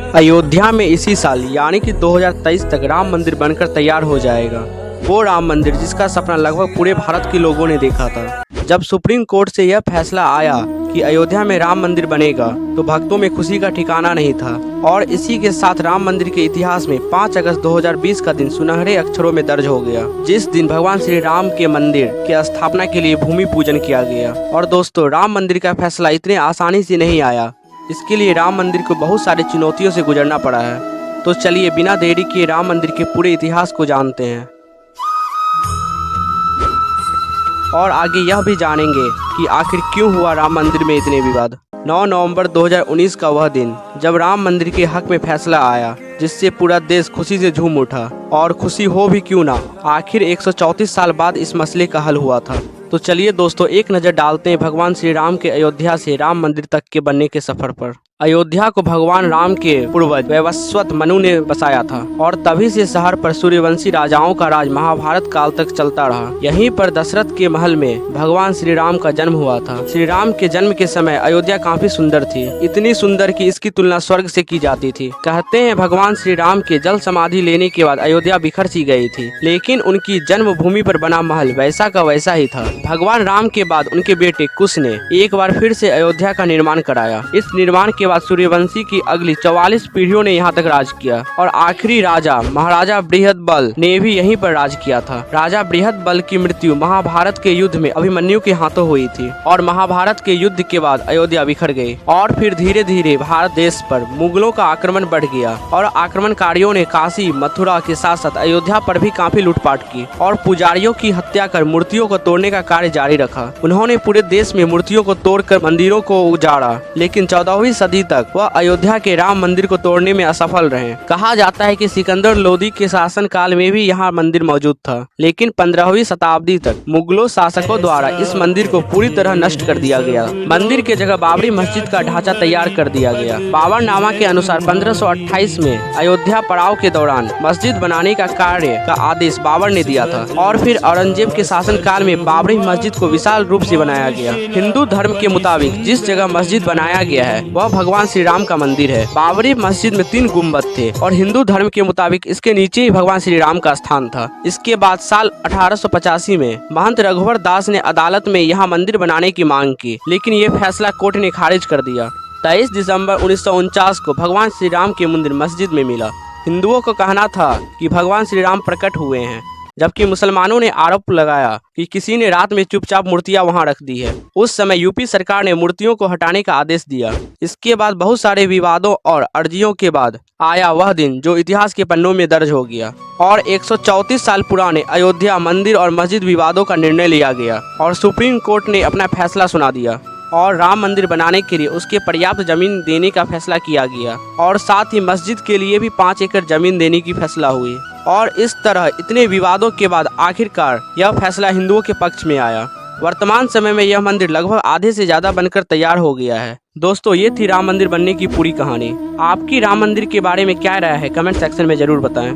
अयोध्या में इसी साल यानी कि 2023 तक राम मंदिर बनकर तैयार हो जाएगा। वो राम मंदिर जिसका सपना लगभग पूरे भारत के लोगों ने देखा था। जब सुप्रीम कोर्ट से यह फैसला आया कि अयोध्या में राम मंदिर बनेगा तो भक्तों में खुशी का ठिकाना नहीं था और इसी के साथ राम मंदिर के इतिहास में 5 अगस्त 2020 का दिन सुनहरे अक्षरों में दर्ज हो गया, जिस दिन भगवान श्री राम के मंदिर की स्थापना के लिए भूमि पूजन किया गया। और दोस्तों, राम मंदिर का फैसला इतने आसानी से नहीं आया। इसके लिए राम मंदिर को बहुत सारी चुनौतियों से गुजरना पड़ा है। तो चलिए बिना देरी किए राम मंदिर के पूरे इतिहास को जानते हैं और आगे यह भी जानेंगे कि आखिर क्यों हुआ राम मंदिर में इतने विवाद। 9 नवंबर 2019 का वह दिन जब राम मंदिर के हक में फैसला आया, जिससे पूरा देश खुशी से झूम उठा। और खुशी हो भी क्यों ना, आखिर 134 साल बाद इस मसले का हल हुआ था। तो चलिए दोस्तों, एक नज़र डालते हैं भगवान श्री राम के अयोध्या से राम मंदिर तक के बनने के सफर पर। अयोध्या को भगवान राम के पूर्वज वैवस्वत मनु ने बसाया था और तभी से शहर पर सूर्यवंशी राजाओं का राज महाभारत काल तक चलता रहा। यहीं पर दशरथ के महल में भगवान श्री राम का जन्म हुआ था। श्री राम के जन्म के समय अयोध्या काफी सुंदर थी, इतनी सुंदर कि इसकी तुलना स्वर्ग से की जाती थी। कहते हैं भगवान श्री राम के जल समाधि लेने के बाद अयोध्या बिखर सी गई थी, लेकिन उनकी जन्मभूमि पर बना महल वैसा का वैसा ही था। भगवान राम के बाद उनके बेटे कुश ने एक बार फिर से अयोध्या का निर्माण कराया। इस निर्माण के बाद सूर्यवंशी की अगली 44 पीढ़ियों ने यहाँ तक राज किया और आखिरी राजा महाराजा बृहदबल ने भी यहीं पर राज किया था। राजा बृहदबल की मृत्यु महाभारत के युद्ध में अभिमन्यु के हाथों हुई थी और महाभारत के युद्ध के बाद अयोध्या बिखर गई और फिर धीरे धीरे भारत देश पर मुगलों का आक्रमण बढ़ गया और आक्रमणकारियों ने काशी मथुरा के साथ साथ अयोध्या पर भी काफी लूटपाट की और पुजारियों की हत्या कर मूर्तियों को तोड़ने का कार्य जारी रखा। उन्होंने पूरे देश में मूर्तियों को तोड़कर मंदिरों को उजाड़ा, लेकिन 14वीं सदी तक वह अयोध्या के राम मंदिर को तोड़ने में असफल रहे। कहा जाता है कि सिकंदर लोदी के शासन काल में भी यहाँ मंदिर मौजूद था, लेकिन 15वीं शताब्दी तक मुगलों शासकों द्वारा इस मंदिर को पूरी तरह नष्ट कर दिया गया। मंदिर के जगह बाबरी मस्जिद का ढांचा तैयार कर दिया गया। बाबरनामा के अनुसार 1528 में अयोध्या पड़ाव के दौरान मस्जिद बनाने का कार्य का आदेश बाबर ने दिया था और फिर औरंगजेब के शासन काल में बाबरी मस्जिद को विशाल रूप से बनाया गया। हिंदू धर्म के मुताबिक जिस जगह मस्जिद बनाया गया है वह भगवान श्री राम का मंदिर है। बाबरी मस्जिद में 3 गुम्बद थे और हिंदू धर्म के मुताबिक इसके नीचे ही भगवान श्री राम का स्थान था। इसके बाद साल 1885 में महंत रघुवर दास ने अदालत में यहाँ मंदिर बनाने की मांग की, लेकिन ये फैसला कोर्ट ने खारिज कर दिया। 23 दिसंबर 1949 को भगवान श्री राम के मंदिर मस्जिद में मिला। हिंदुओं को कहना था कि भगवान श्री राम प्रकट हुए हैं, जबकि मुसलमानों ने आरोप लगाया कि किसी ने रात में चुपचाप मूर्तियां वहां रख दी है। उस समय यूपी सरकार ने मूर्तियों को हटाने का आदेश दिया। इसके बाद बहुत सारे विवादों और अर्जियों के बाद आया वह दिन जो इतिहास के पन्नों में दर्ज हो गया और 134 साल पुराने अयोध्या मंदिर और मस्जिद विवादों का निर्णय लिया गया और सुप्रीम कोर्ट ने अपना फैसला सुना दिया और राम मंदिर बनाने के लिए उसके पर्याप्त जमीन देने का फैसला किया गया और साथ ही मस्जिद के लिए भी 5 एकड़ जमीन देने की फैसला हुई। और इस तरह इतने विवादों के बाद आखिरकार यह फैसला हिंदुओं के पक्ष में आया। वर्तमान समय में यह मंदिर लगभग आधे से ज्यादा बनकर तैयार हो गया है। दोस्तों, ये थी राम मंदिर बनने की पूरी कहानी। आपकी राम मंदिर के बारे में क्या राय है, कमेंट सेक्शन में जरूर बताएं।